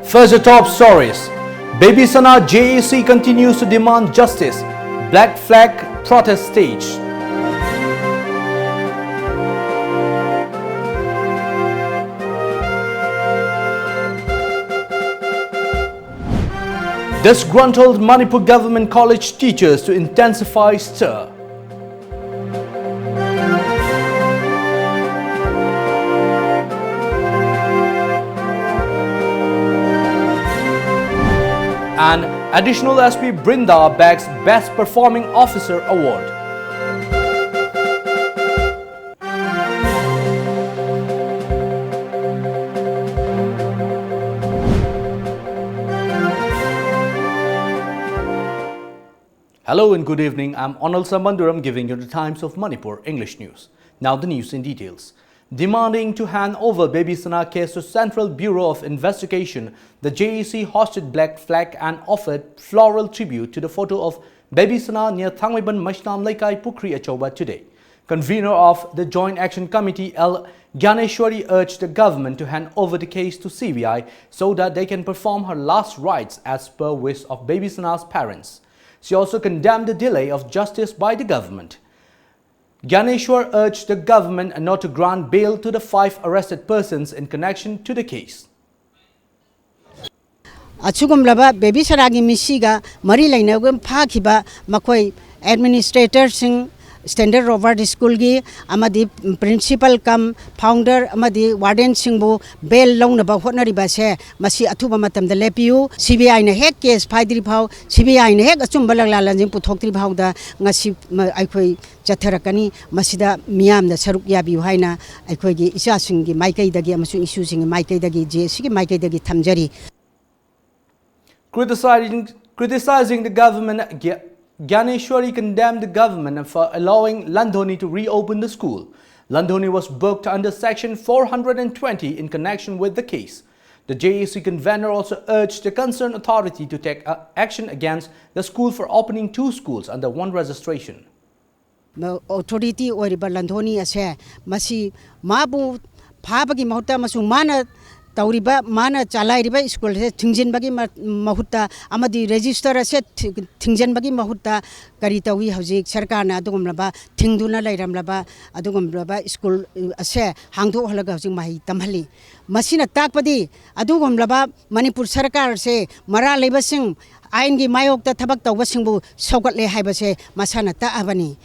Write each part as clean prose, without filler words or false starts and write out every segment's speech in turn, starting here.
First, the top stories. Baby Sana JAC continues to demand justice. Black flag protest stage. Disgruntled Manipur government college teachers to intensify stir. And additional SP Brinda bags Best Performing Officer Award. Hello and good evening. I'm ONEL Sambanduram giving you the Times of Manipur English News. Now the news in details. Demanding to hand over Baby Sana case to Central Bureau of Investigation, the JAC hosted black flag and offered floral tribute to the photo of Baby Sana near Thangweban Mashnam Laikai Pukri Achoba today. Convener of the Joint Action Committee, L. Gyaneshwari, urged the government to hand over the case to CBI so that they can perform her last rites as per wish of Baby Sana's parents. She also condemned the delay of justice by the government. Gyaneshwar urged the government not to grant bail to the 5 arrested persons in connection to the case. Achugumlaba Baby Saragi Misiga, Mari Lainagum Pakiba, Makoi, administrator sing Standard Robert School gi, Amadi principal come founder, Amadi warden singbo, bail loan about Honori Base, Masi Atuba Matam the Lepiu, CBI in a heck case, Padri Pau, CBI in a heck, Chumbala Putokri Pauda, Nasi Aikoi Jatarakani, Masida Miam, the Saruk Yabi Haina, Aikogi, Isasingi, Maike Dagi, Amasu issuing Maike Dagi, Sigi Maike Dagi Tamjari. Criticizing the government, Gyaneshwari condemned the government for allowing Landhoni to reopen the school. Landhoni was booked under Section 420 in connection with the case. The JAC convener also urged the concerned authority to take action against the school for opening 2 schools under one registration. The authority or Landhoni ase masi mabu phabagi mahuta masu mana Tauriba mana chalai riba school Tingjan bagi mahuta amadi register ase Tingjan bagi mahuta karitawi hauji sarkarna adugumlaba tingduna lairamlaba adugumlaba school ase hangdo halaga hauji mahi tamhali masina takpadi adugumlaba Manipur sarkar se mara leibasing aingi mayokta thabak tawbasingbu saugatle haibase masana taabani.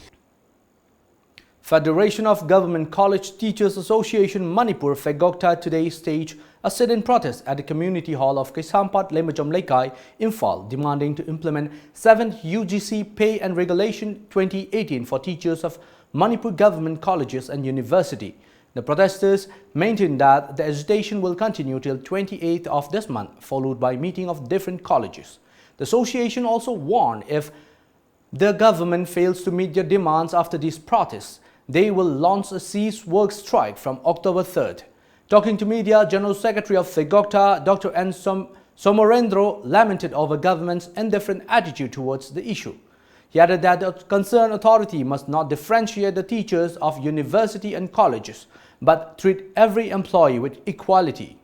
Federation of Government College Teachers Association Manipur Fegokta today staged a sit-in protest at the community hall of Kaisampat Lemajam Laikai, Imphal, demanding to implement 7th UGC Pay and Regulation 2018 for teachers of Manipur government colleges and university. The protesters maintained that the agitation will continue till 28th of this month, followed by meeting of different colleges. The association also warned if the government fails to meet their demands after these protests, they will launch a cease work strike from October 3rd. Talking to media, General Secretary of Fegokta, Dr. N. Somorendro, lamented over government's indifferent attitude towards the issue. He added that the concerned authority must not differentiate the teachers of university and colleges, but treat every employee with equality.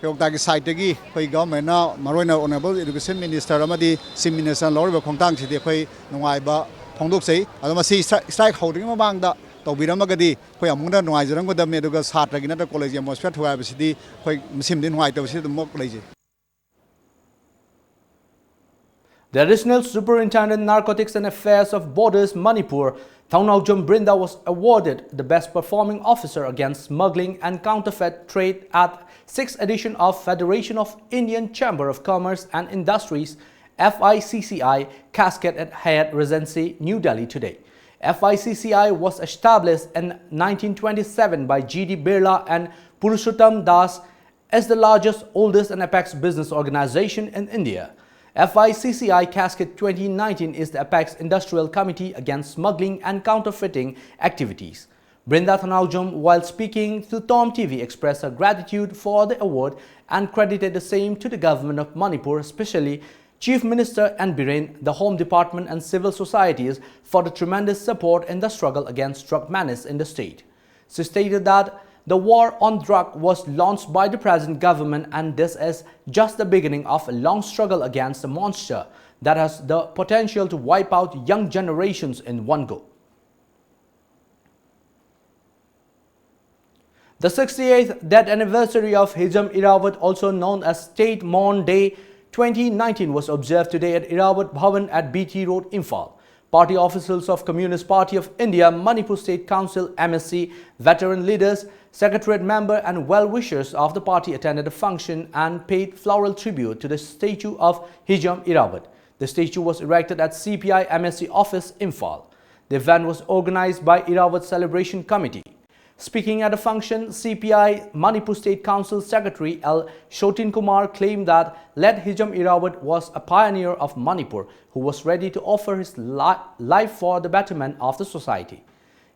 Fegokta side gi khoi government na maroina honorable education minister amadi sim minister loriba khongtang sidi khoi nungai Pondok say, Adamasi strike holding among the Tobirama who among the noise around with the medical heart again at the college and was fed to have city, quite seemed in white of the more lazy. The additional Superintendent Narcotics and Affairs of Borders Manipur, Thaunawjam Brinda, was awarded the Best Performing Officer against Smuggling and Counterfeit Trade at 6th edition of Federation of Indian Chamber of Commerce and Industries FICCI Casket at Hyatt Regency, New Delhi today. FICCI was established in 1927 by G.D. Birla and Purushottam Das as the largest, oldest and apex business organization in India. FICCI Casket 2019 is the apex industrial committee against smuggling and counterfeiting activities. Brinda Thaunawjam, while speaking to TOMTV, expressed her gratitude for the award and credited the same to the government of Manipur, especially Chief Minister N. Biren, the Home Department and civil societies for the tremendous support in the struggle against drug menace in the state. She stated that The war on drug was launched by the present government, and this is just the beginning of a long struggle against a monster that has the potential to wipe out young generations in one go. The 68th death anniversary of Hijam Irawat, also known as State Mourn Day 2019, was observed today at Irawat Bhavan at BT Road, Imphal. Party officials of Communist Party of India, Manipur State Council, MSC, veteran leaders, secretariat member and well-wishers of the party attended the function and paid floral tribute to the statue of Hijam Irawat. The statue was erected at CPI MSC office, Imphal. The event was organized by Irawat Celebration Committee. Speaking at the function, CPI Manipur State Council Secretary L. Shotin Kumar claimed that Led Hijam Irawat was a pioneer of Manipur who was ready to offer his life for the betterment of the society.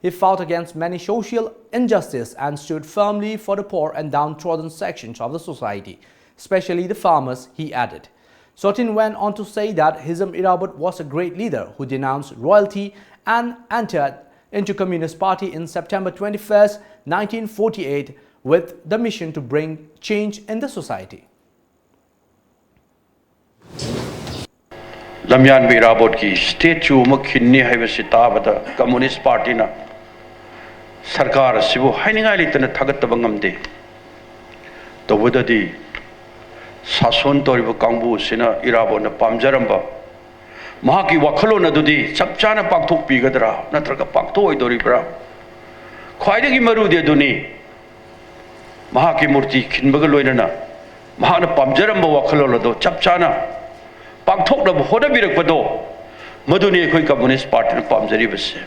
He fought against many social injustice and stood firmly for the poor and downtrodden sections of the society, especially the farmers, he added. Shotin went on to say that Hijam Irawat was a great leader who denounced royalty and entered into Communist Party in September 21st, 1948 with the mission to bring change in the society. Lamyan Irawat ki statue makhinni haibasi tabada Communist Party na sarkar sibu hainingai litana thagattaba ngamde tawudadi sason toriba kangbu sina Irawat na pamjaramba mahaki wakhalon adudi chapchana pakthok pigadra natraga paktho oidoribra khwaidagi marudi aduni mahaki murti khinbaga loinana mahana pamjaramba wakhalon ado chapchana pakthok na hoda birakpado maduni ekhoi Communist Party na pamjaribase.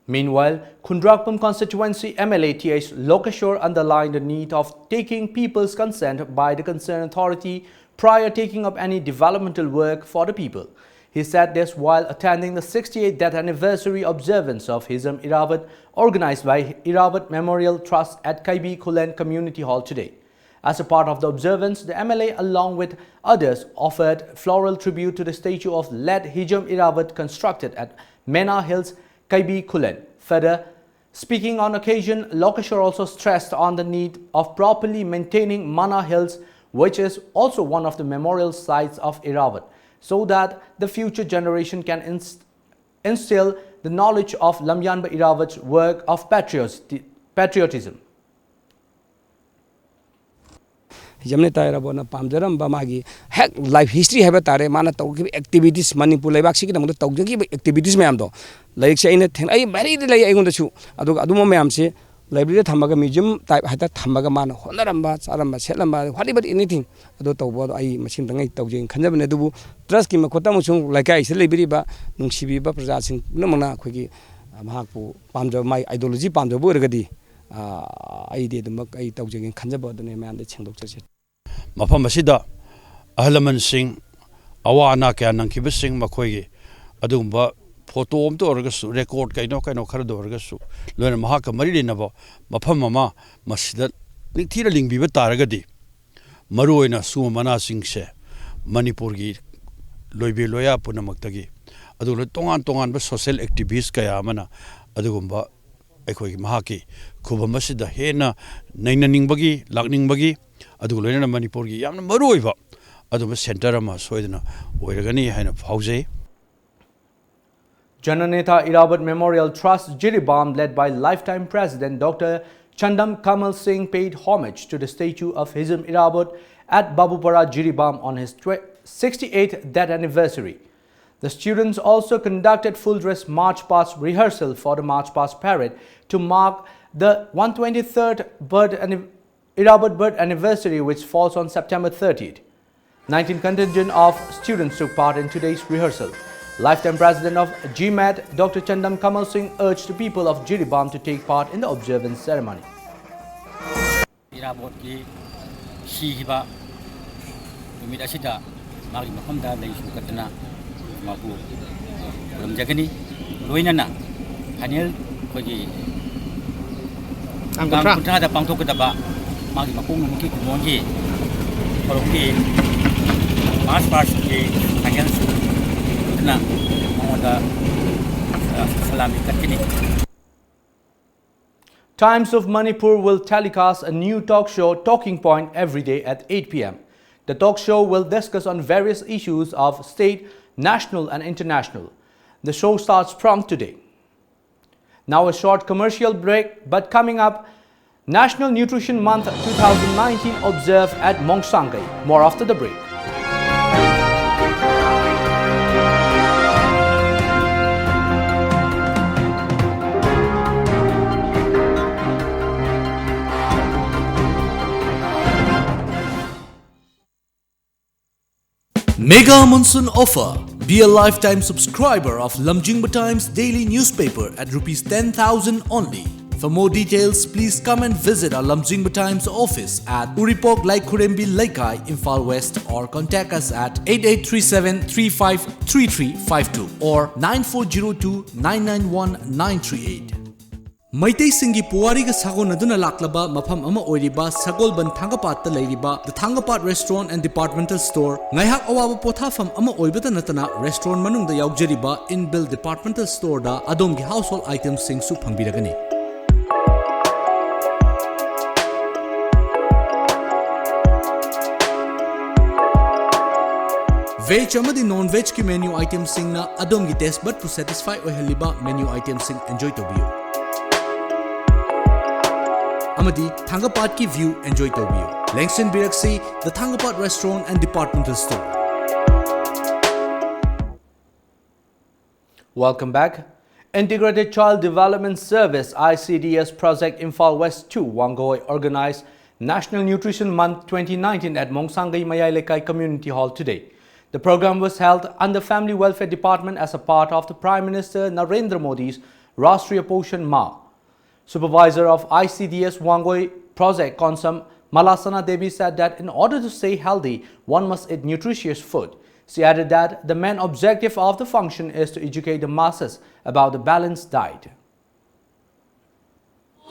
Meanwhile, Khundrakpam constituency MLA T.H. Lokeshwar underlined the need of taking people's consent by the concerned authority prior taking up any developmental work for the people. He said this while attending the 68th death anniversary observance of Hijam Irawat organized by Irawat Memorial Trust at Kaibi Kulen Community Hall today. As a part of the observance, the MLA along with others offered floral tribute to the statue of Led Hijam Irawat constructed at Mena Hills, Kaibi Kulen. Further, speaking on occasion, Lokeshwar also stressed on the need of properly maintaining Mana Hills, which is also one of the memorial sites of Irawat, so that the future generation can instill the knowledge of Lamyanba Irawat's work of patriotism. Jamne Irawat na pamjaram bamagi hek life history have tare mana tawki activities Manipur laibak sigi namu tawjagi activities mayam do like say ina thing ai very lay ai gonda chu aduma mayam se library thamaga museum type hata thamaga mana honaramba charamba selamba whatever anything ado tawbo ai machine dangai tawjeng khanjabne dubu trust ki makota musung like ai se library ba nungsibi ba praja sing namana khogi mahakpu pamjab mai ideology pamjab orgadi ai de dumak ai tawjeng khanjaba done mayam de chengdok chase mafam asida ahlaman sing awana kya nangkiba sing makhoigi adumba photo om to orgasu record kaino khara do orgasu loina mahaka mari linabo mafam mama masida ningthira lingbiba taragadi maruoina su mana singse Manipur gi loibe loya punamaktagi adula tongan ba social activists kaya mana adugumba ekhoi mahaki khuba masida hena naina ningbagi lakningbagi adugulena Manipur gi yamna maruoiba aduma center ama soidana oiragani haina phaujai. Jananeta Irawat Memorial Trust Jiribam, led by lifetime President Dr. Chandam Kamal Singh, paid homage to the statue of Hijam Irawat at Babupara Jiribam on his 68th death anniversary. The students also conducted full-dress march past rehearsal for the march past parade to mark the 123rd Irawat birth anniversary, which falls on September 30th. 19 contingent of students took part in today's rehearsal. Lifetime President of GMAT, Dr. Chandam Kamal Singh, urged the people of Jiribam to take part in the observance ceremony. Irawat ki sihiba umid asida mari makamda lay sukatna mabu jagani loinana hanil kogi angkang putra da pangtok kedaba magi makung mungkin kumonji koroki mas pas ki hanil na moda salami kakini. Times of Manipur will telecast a new talk show, Talking Point, every day at 8 p.m. The talk show will discuss on various issues of state, national and international. The show starts from today. Now a short commercial break, but coming up, National Nutrition Month 2019 observed at Mongsangai. More after the break. Mega Monsoon Offer. Be a lifetime subscriber of lamjingbatomtv daily newspaper at Rs 10,000 only. For more details, please come and visit our lamjingbatomtv office at Uripok Laikurembi Laikai, Imphal West, or contact us at 8837-353352 or 9402-991-938. Maitei Singi Puwariga Sagonaduna Laklaba Mapam Ama Oiriba Sagolban Thangapat Lairiba The Thangapat Restaurant and Departmental Store Ngaihak Awaba Pothafam Ama Oibata Natana Restaurant Manung da Yaujariba Inbuilt Departmental Store da Adomgi Household Items Sing Su Phangbiragani. Veg amadi non-veg ki menu items sing na Adomgi taste bud to satisfy oihaliba menu items sing enjoy tobiyo. Amadi Thangapat ki view enjoy tobiyo. Langston Biraksi, the Thangapat Restaurant and Departmental Store. Welcome back. Integrated Child Development Service ICDS Project Imphal West 2 Wangoi organized National Nutrition Month 2019 at Mongsangai Mayailekai Community Hall today. The program was held under Family Welfare Department as a part of the Prime Minister Narendra Modi's Rashtriya Poshan Ma. Supervisor of ICDS Wangoi Project Konsam Malasana Devi said that in order to stay healthy, one must eat nutritious food. She added that the main objective of the function is to educate the masses about the balanced diet.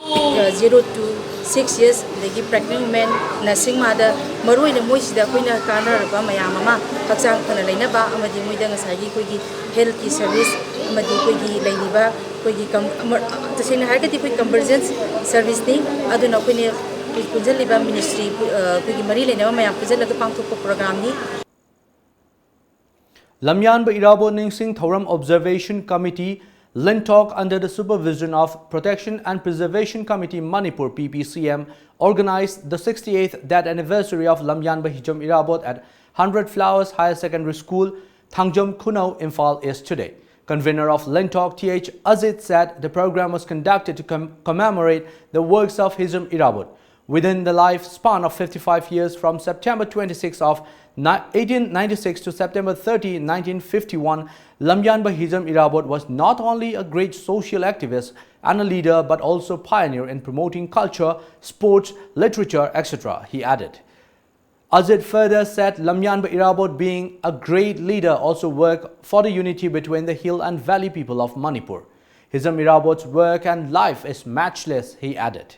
0 to 6 years, the pregnant women, nursing mother, Maru in the Moist, the Quina Kana, Mayama, Paksang, Panalena, Amadi Mudan Sagi, health service, Amadi Quigi, Ladiva, Quigi, the same Hagati convergence service thing, Aduna Quina, Puzaliba Ministry, Quigi Marina, Maya Puzella the Panko program. Lamyan Irabo Ningsing Thoram Observation Committee Lintalk under the supervision of Protection and Preservation Committee Manipur PPCM organized the 68th death anniversary of Lamyanba Hijam Irabot at 100 Flowers Higher Secondary School, Thangjam Kunau, Imphal East today. Convener of Lintalk TH Azit said the program was conducted to commemorate the works of Hijam Irabot. Within the lifespan of 55 years from September 26 of 1896 to September 30, 1951, Lamyanba Hijam Irabot was not only a great social activist and a leader but also pioneer in promoting culture, sports, literature, etc., he added. Azid further said Lamyanba Irabot, being a great leader, also worked for the unity between the hill and valley people of Manipur. Hijam Irabot's work and life is matchless, he added.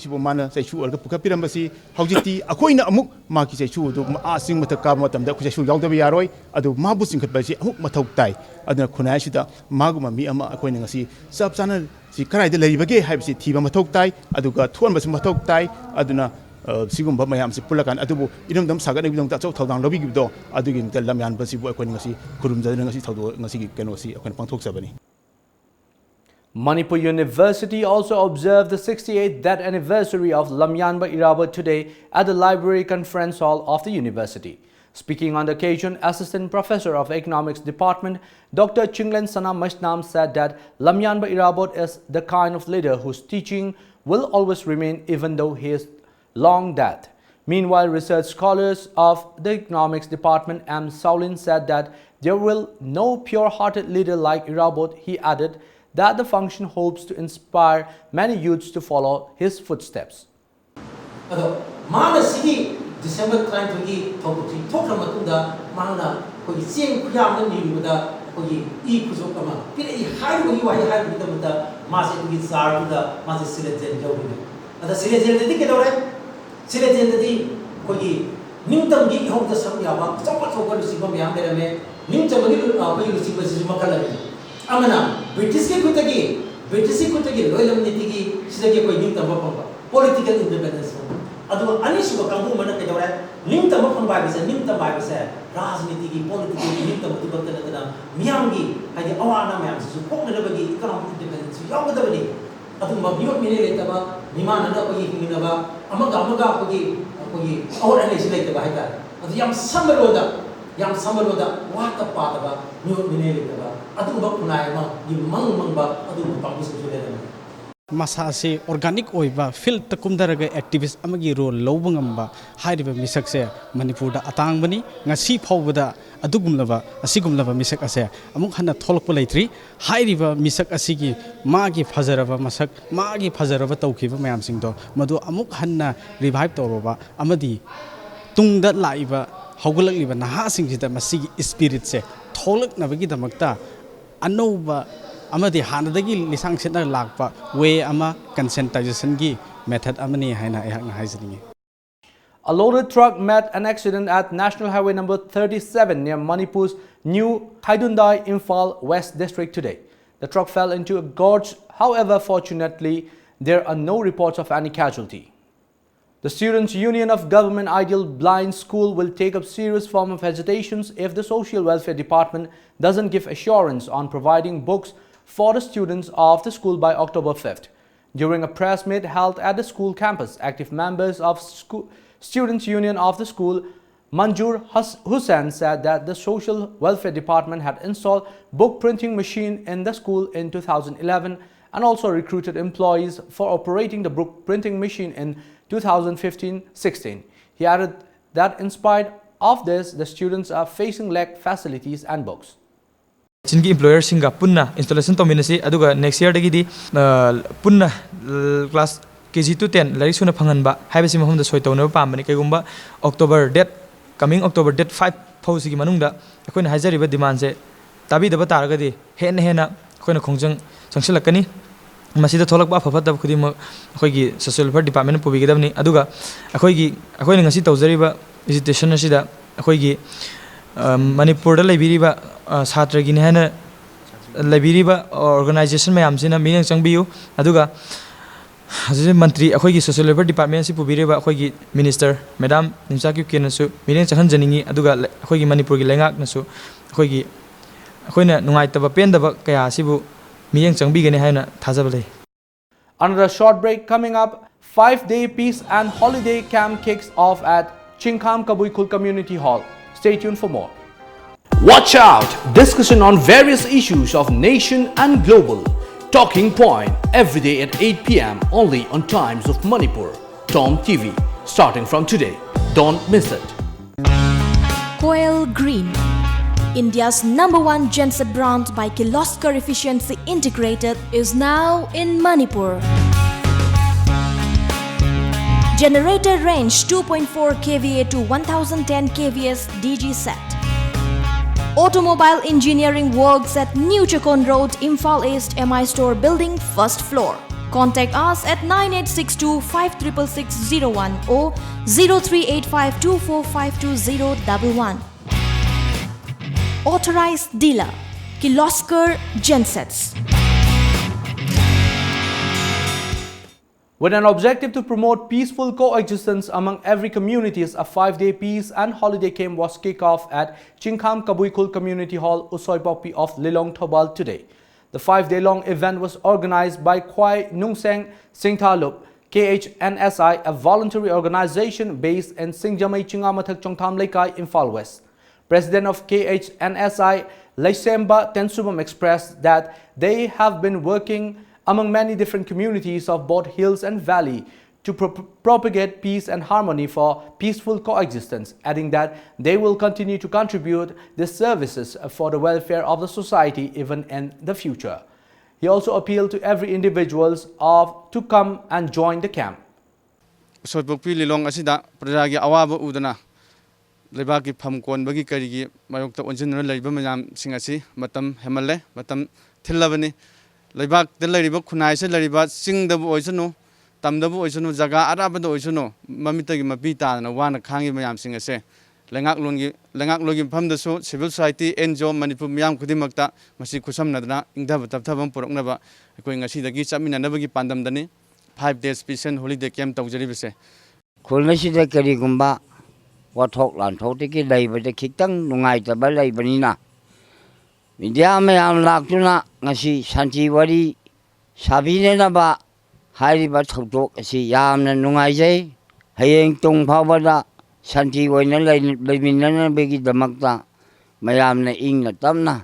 Mana say sure the Pukapiramasi, Hojiti, Aquina Amuk, Maki say sure to asking Matakamotam that Kushu Yaldaviaroi, Adu Mabusing Kabasi, Matoktai, Adana Kunashita, Maguma Miama Aquinasi, Subsana, si Karai de Labage, Habsi, Tiva Matoktai, Aduga, Tuamas Matoktai, Aduna, Sigum Bamayam, Pulakan, Adubu, Idum Saga, we don't touch out down Lobby do, Adugin, the Lamian Basi, Aquinasi, Kurum Zanasi, Nasi, Canosi, Pantok Sabani. Manipur University also observed the 68th death anniversary of Lamyanba Irabot today at the Library Conference Hall of the university. Speaking on the occasion, Assistant Professor of Economics Department Dr. Chinglen Sana Mashnam said that Lamyanba Irabot is the kind of leader whose teaching will always remain even though he is long dead. Meanwhile, research scholars of the Economics Department M. Saulin said that there will no pure-hearted leader like Irabot. He added that the function hopes to inspire many youths to follow his footsteps. December 20 Tokramatuda, Mana, Sing Kuyam, E. Kuzokama, Pili, high when you had with the Master Gizar, the Master Siletan Jovina. And the Siletan the ticket already, Siletan the D, Kogi, Newton Gig home the Samyama, somewhat over to Sibam Yamame, Newton, when you see Makalari. Amana, British Kutagi, British kutagi loyal nitigi sidagi ko ning tamba pangba political independence adu ani suba kambu mana ke dawra ning tamba pangba bisa ning tamba bisa rajnitigi political ning tamba tibakta na miyamgi hadi awana mayam su ko na bagi economic independence yaw da bani adu mabiyot mine le taba nimana na ko hingina ba amaga ko awara ne silai taba haita adu yam samaloda wata pataba miyot mine le taba adu ba kunai ma mang ba adu pangbu su le na Masase organic oiba field takumdaraga activist amagi role lobangamba hairiba misakse Manipur da atang bani ngasi phawbada adugumlaba asigumlaba misak ase amuk hana tholokpa leitri hairiba misak asigi magi phajaraba masak magi phajaraba tawkhiba mayam singdo madu amuk hana revive toroba amadi tungda laiba hawgulakliba naha singjida masigi spirit se tholaknabagi damakta anova amadi hanadagi lisang sena lakpa way ama conscientization gi method amani haina ehakna haizini. A loaded truck met an accident at National Highway number 37 near Manipur's new Haidundai Imphal West district today. The truck fell into a gorge. However, fortunately, there are no reports of any casualty. The Students' Union of Government Ideal Blind School will take up serious form of hesitations if the Social Welfare Department doesn't give assurance on providing books for the students of the school by October 5th. During a press meet held at the school campus, active members of Students' Union of the school, Manjur Hussain, said that the Social Welfare Department had installed book printing machine in the school in 2011 and also recruited employees for operating the book printing machine in 2015-16. He added that in spite of this, the students are facing lack facilities and books. Chingi employer singa punna installation tominasi aduga next year dagi di punna class KG to 10 lari suna phanganba haibasi mahumda soi tawna pambani kaigumba October date coming October date 5 phausi gi manungda akoina haijariba demand se tabi daba taragadi hena akoina khongjang sangsilakani masida tholakba phapata khudima akoigi social welfare department pubigidabni aduga akoina ngasi tawjariba visitation asida akoigi Manipur da lebiriba satra gi hena lebiriba organization mayam sina minang changbiu aduga Hazir Mantri akoigi social welfare department si pubiriba akoigi minister madam Nimsakyu kenasu minang changhan janingi aduga akoigi Manipur gi lengak nasu akoigi akoina nungaitaba pendaba kaya sibu miyang changbigani haina thajaba lei. Another short break coming up. 5-day peace and holiday camp kicks off at Chinkham Kabuikul Community Hall. Stay tuned for more. Watch out! Discussion on various issues of nation and global. Talking Point every day at 8 p.m. only on Times of Manipur. TOMTV. Starting from today. Don't miss it. Coil Green, India's #1 genset brand by Kirloskar Efficiency Integrated, is now in Manipur. Generator range 2.4 kVA to 1010 kVA DG set. Automobile engineering works at New Chakon Road, Imphal East, MI Store Building, 1st floor. Contact us at 9862 566601 or 0385245211. Authorized dealer, Kirloskar Gensets. With an objective to promote peaceful coexistence among every communities, a 5-day peace and holiday camp was kicked off at Chinkham Kabuikul Community Hall, Usoipopi of Lilong Thobal today. The 5-day-long event was organized by Kwai Nungseng Singthalup, KHNSI, a voluntary organization based in Singjamai Chingamathak Chongtham Laikai, Imphal West. President of KHNSI, Laisemba Tensubam, expressed that they have been working among many different communities of both hills and valley to propagate peace and harmony for peaceful coexistence, adding that they will continue to contribute these services for the welfare of the society even in the future. He also appealed to every individual to come and join the camp. Lebaki Pamkon Bagi Kari, Mayokta Original Labor Mayam Singasi, Matam Hemale, Matam Tillavani, Lebak, the Laribak Kunaisa, Laribat, Sing the Oisano, Tam the Oisano, Zaga, Araba the Oisano, Mamita Mapita, and one Kangi Mayam Singase, ꯂꯩꯉꯥꯛꯂꯣꯟꯒꯤ ꯃꯐꯝꯗꯁꯨ civil society NGO Manipur ꯃꯤꯌꯥꯝ ꯈꯨꯗꯤꯡꯃꯛꯇ ꯃꯁꯤ ꯈꯨꯠꯁꯝꯅꯗꯨꯅ ꯏꯪꯊꯕ ꯇꯞꯊꯕ ꯄꯨꯔꯛꯅꯕ ꯑꯩꯈꯣꯏ ꯉꯁꯤꯗꯒꯤ ꯆꯠꯃꯤꯟꯅꯅꯕꯒꯤ ꯄꯥꯟꯗꯝꯗꯅꯤ 5 days ꯄꯤꯁꯟ holiday camp ꯇꯧꯖꯔꯤꯕꯁꯦ ꯈꯨꯜ ꯑꯁꯤꯗ ꯀꯔꯤꯒꯨꯝꯕ ꯋꯥꯊꯣꯛ ꯂꯥꯟꯊꯣꯛꯇꯒꯤ ꯂꯩꯕꯗ ꯈꯤꯇꯪ ꯅꯨꯡꯉꯥꯏꯇꯕ ꯂꯩꯕꯅꯤꯅ ꯃꯤꯗꯤꯌꯥ ꯃꯌꯥꯝ ꯂꯥꯛꯇꯨꯅ ꯉꯁꯤ ꯁꯥꯟꯇꯤ ꯋꯥꯔꯤ ꯁꯥꯕꯤꯅꯅꯕ ꯍꯥꯏꯔꯤꯕ ꯊꯧꯗꯣꯛ ꯑꯁꯤ ꯌꯥꯝꯅ ꯅꯨꯡꯉꯥꯏꯖꯩ ꯍꯌꯦꯡ ꯇꯨꯡ ꯐꯥꯎꯕꯗ ꯁꯥꯟꯇꯤ ꯑꯣꯏꯅ ꯂꯩꯃꯤꯟꯅꯅꯕꯒꯤꯗꯃꯛꯇ ꯃꯌꯥꯝꯅ ꯏꯪꯅ ꯇꯞꯅ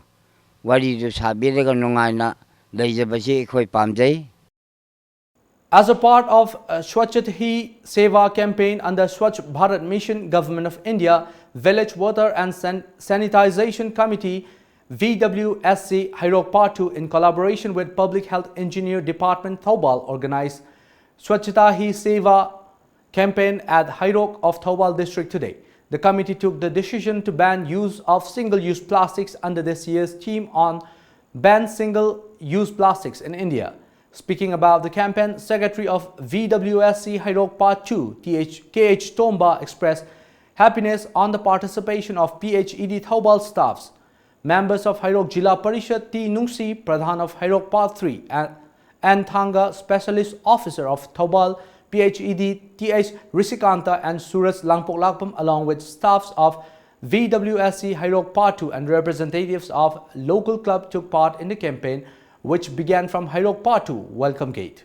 ꯋꯥꯔꯤꯗꯨ ꯁꯥꯕꯤꯔꯒ ꯅꯨꯡꯉꯥꯏꯅ ꯂꯩꯖꯕꯁꯤ ꯑꯩꯈꯣꯏ ꯄꯥꯝꯖꯩ. As a part of Swachhat Hi Seva campaign under Swachh Bharat Mission, Government of India, Village Water and Sanitization Committee VWSC Hairok Part 2 in collaboration with Public Health Engineer Department Thoubal organized Swachhata Hi Seva campaign at Hairok of Thoubal district today. The committee took the decision to ban use of single-use plastics under this year's theme on Ban Single-Use Plastics in India. Speaking about the campaign, Secretary of VWSC Hairok Part 2 KH Tomba expressed happiness on the participation of PHED Thoubal staffs. Members of Hairok Jila Parishad T. Nungsi, Pradhan of Hairok Part 3 and Thanga Specialist Officer of Thoubal PHED TH Risikanta and Surat Langpok Lakpam along with staffs of VWSC Hairok Part 2 and representatives of local club took part in the campaign which began from Hairok Part 2 Welcome Gate.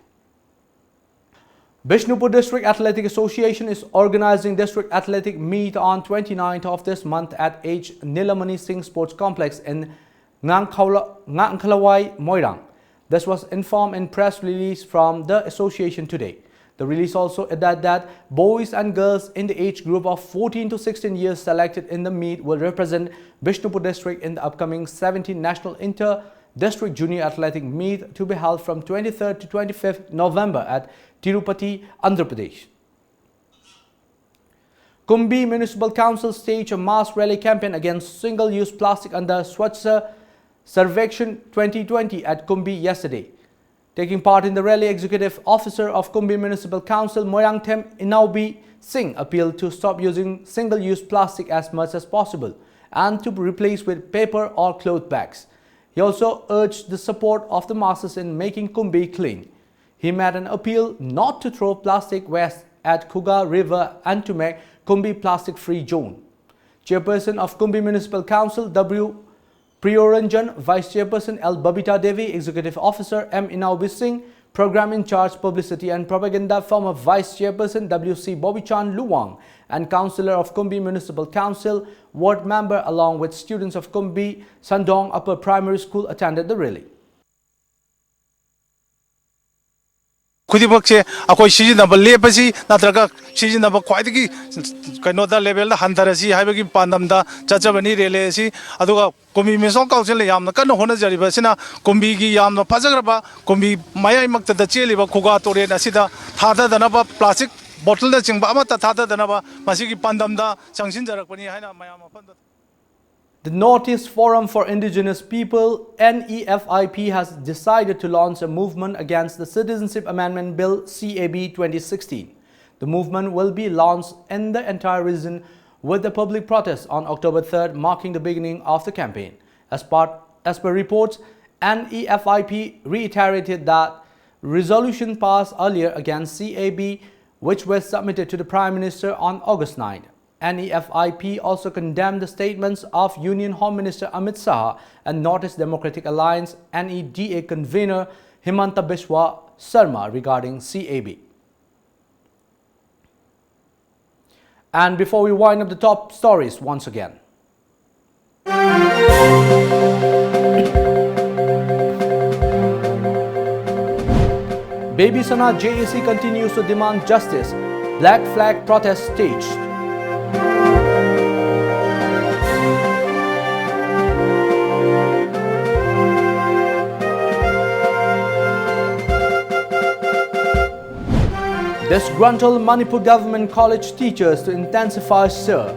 Bishnupur District Athletic Association is organizing district athletic meet on 29th of this month at H. Nilamani Singh Sports Complex in Ngangkhalawai, Moirang. This was informed in press release from the association today. The release also added that boys and girls in the age group of 14 to 16 years selected in the meet will represent Bishnupur District in the upcoming 17th National Inter-District Junior Athletic Meet to be held from 23rd to 25th November at Tirupati, Andhra Pradesh. Kumbi Municipal Council staged a mass rally campaign against single-use plastic under Swachh Sarvekshan 2020 at Kumbi yesterday. Taking part in the rally, Executive Officer of Kumbi Municipal Council, Moirang Them Inaubi Singh, appealed to stop using single-use plastic as much as possible and to be replaced with paper or cloth bags. He also urged the support of the masses in making Kumbi clean. He made an appeal not to throw plastic waste at Kuga River and to make Kumbi plastic-free zone. Chairperson of Kumbi Municipal Council, W. Priyoranjan, Vice Chairperson L. Babita Devi, Executive Officer M. Inaubi Singh, Program in Charge Publicity and Propaganda, former Vice Chairperson W.C. Bobichan Luwang, and Councillor of Kumbi Municipal Council, Ward Member along with students of Kumbi Sandong Upper Primary School attended the rally. खुदिमक से अखोई सिजिनब लेपसी नत्रगा सिजिनब ख्वाइदगी कनोदा level हंदरसी हाइबगी पांदमदा चचबनी रेलेसी अदुगा Kunbi Meesho council यामना कन होनजरिबसिना कुंबीगी यामना फजगरबा कुंबी मायाइमक्तदा चेलिबा खुगा तोरेन असिदा थाददनबा plastic बोतल चिंबा अमता थाददनबा मसिगी पांदमदा संसिनजरकपनी हाइना मायाम फंद. The Northeast Forum for Indigenous People, NEFIP, has decided to launch a movement against the Citizenship Amendment Bill CAB 2016. The movement will be launched in the entire region with the public protest on October 3rd, marking the beginning of the campaign. As per reports, NEFIP reiterated that resolution passed earlier against CAB, which was submitted to the Prime Minister on August 9. NEFIP also condemned the statements of Union Home Minister Amit Shah and Northeast Democratic Alliance NEDA convener Himanta Biswa Sarma regarding CAB. And before we wind up the top stories once again. Baby Sana JAC continues to demand justice. Black flag protest staged. Disgruntled Manipur government college teachers to intensify stir.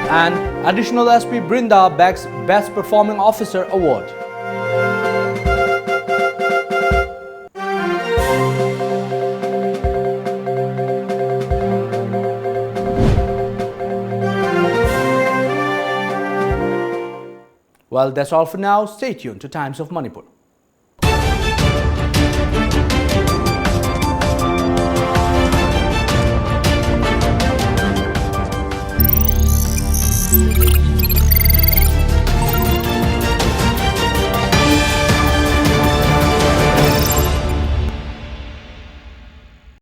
And additional SP Brinda bags Best Performing Officer Award. Well, that's all for now. Stay tuned to Times of Manipur. Thank you.